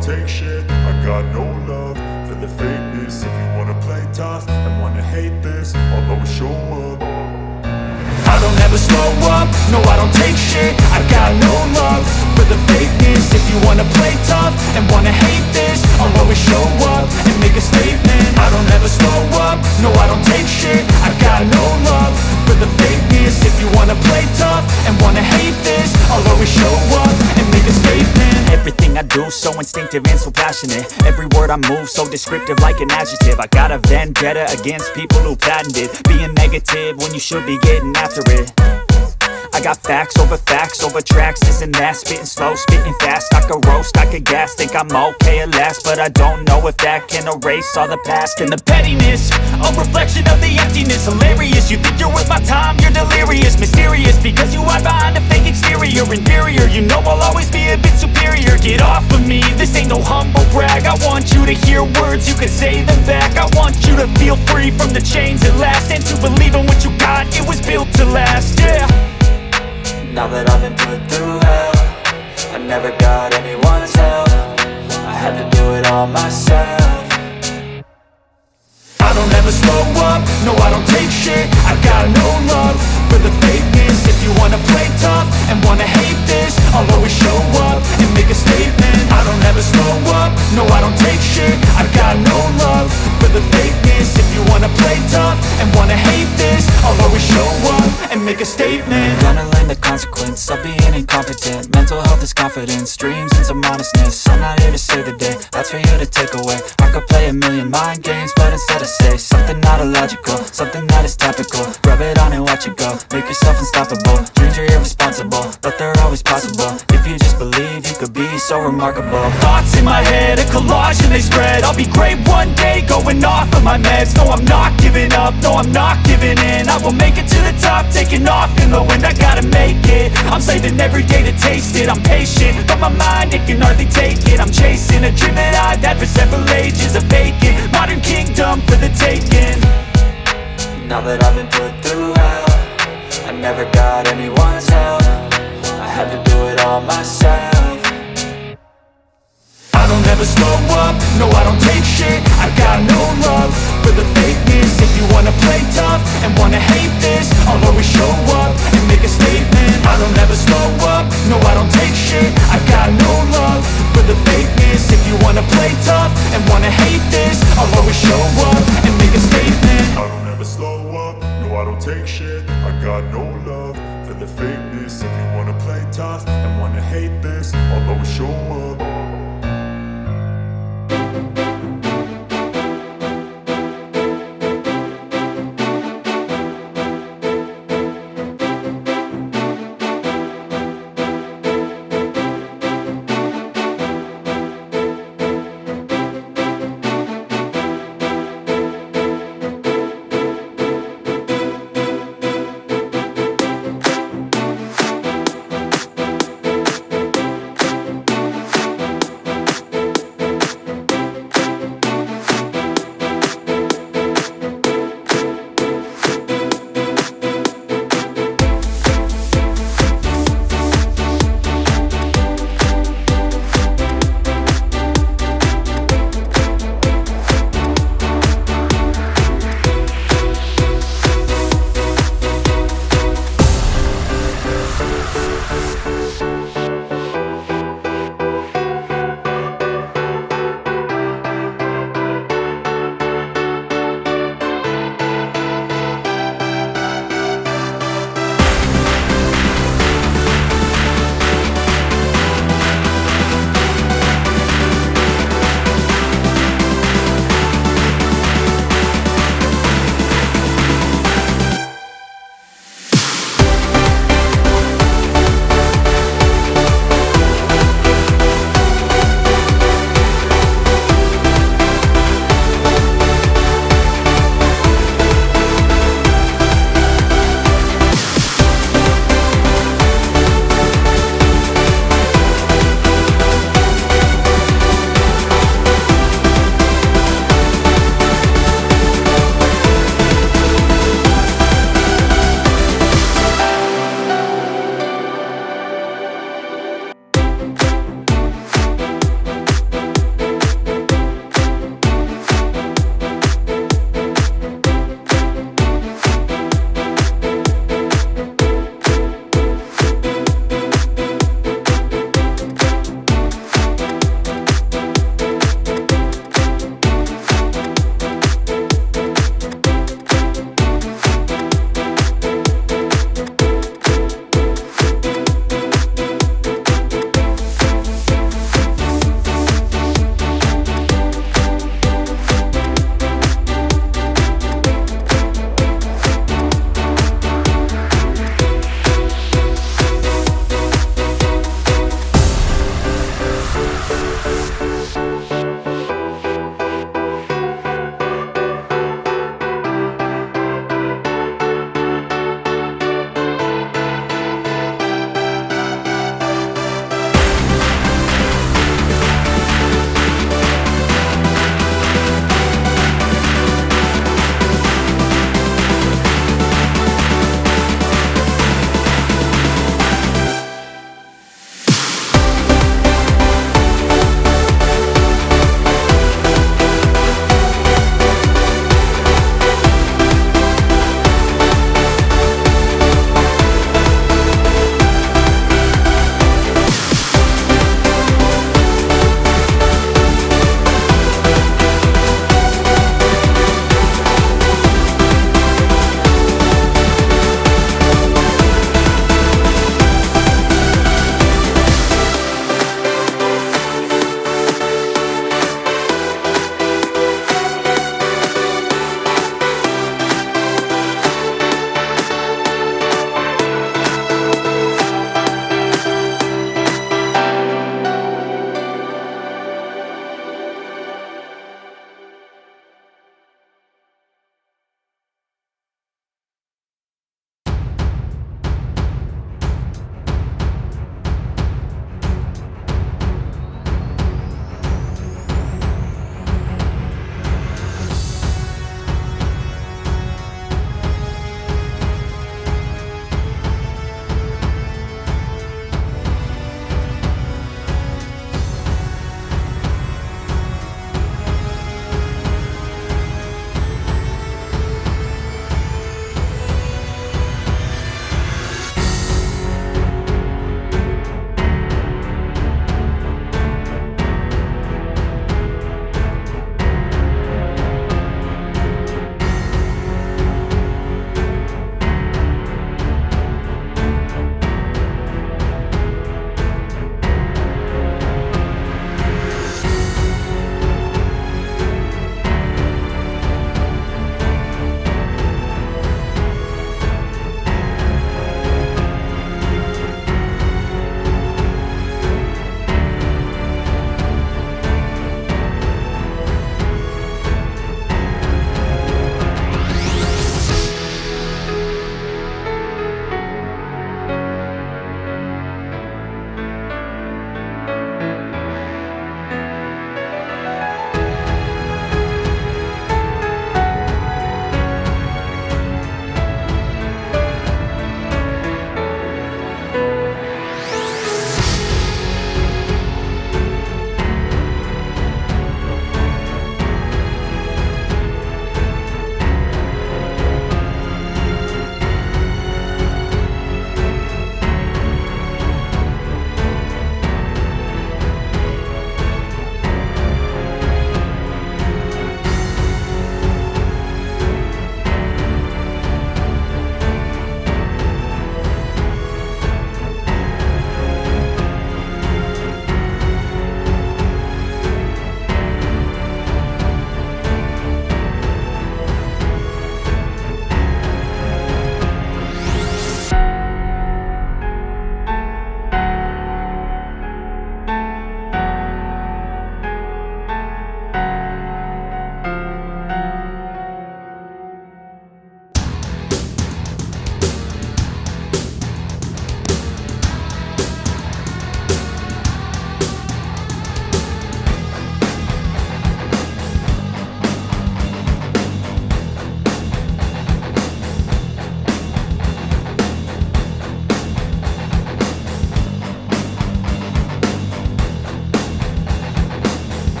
don't take shit. I got no love for the fakeness. If you wanna play tough and wanna hate this, I'll always show up. I don't ever slow up, no I don't take shit. I got no love for the fakeness. If you wanna play tough and wanna hate this, I'll always show up and make a statement. I don't ever slow up, no I don't take shit. I got no love for the fakeness. If you wanna play tough and wanna hate this, I'll always show up and make a statement. Everything I do so instinctive and so passionate. Every word I move so descriptive like an adjective. I got a vendetta against people who patented being negative when you should be getting after it. I got facts over tracks, this and that. Spitting slow, spitting fast, I could roast, I could gas. Think I'm okay at last, but I don't know if that can erase all the past. And the pettiness, a reflection of the emptiness. Hilarious, you think you're worth my time, you're delirious. Mysterious, because you hide behind a fake exterior. Inferior, you know I'll always be a bit superior. Get off of me, this ain't no humble brag. I want you to hear words, you can say them back. I want you to feel free from the chains at last, and to believe in what you got, it was built to last, yeah. Now that I've been put through hell, I never got anyone's help. I had to do it all myself. I don't ever slow up, no I don't take shit. I got no love for the fakeness. If you wanna play tough and wanna hate this, I'll always show up and make a statement. I don't ever slow up, no I don't take shit. I got no love for the fakeness. If you wanna play tough and wanna hate this, I'll always show up and make a statement. Gonna learn the consequence of being incompetent. Mental health is confidence, dreams and some honestness. I'm not here to save the day, that's for you to take away. I could play a million mind games, but instead I say something not illogical, something that is topical. Rub it on and watch it go, make yourself unstoppable. Dreams are irresponsible, but they're always possible. If you just believe, you could be so remarkable. Thoughts in my head, a collage and they spread. I'll be great one day, going off of my meds. No, I'm not giving up, no, I'm not giving in. I will make it to the top, taking off in the wind. I gotta make it, I'm saving every day to taste it. I'm patient, but my mind, it can hardly take it. I'm chasing a dream that I've had for several ages. A vacant, modern kingdom for the taking. Now that I've been put through hell, I never got anyone's help. I had to do it all myself. I don't ever slow up, no I don't take shit. I got no love for the fakeness. If you wanna play tough and wanna hate this, I'll always show up and make a statement. I don't ever slow up, no I don't take shit. I got no love for the fakeness. If you wanna play tough and wanna hate this, I'll always show up and make a statement. I don't ever slow up, no I don't take shit.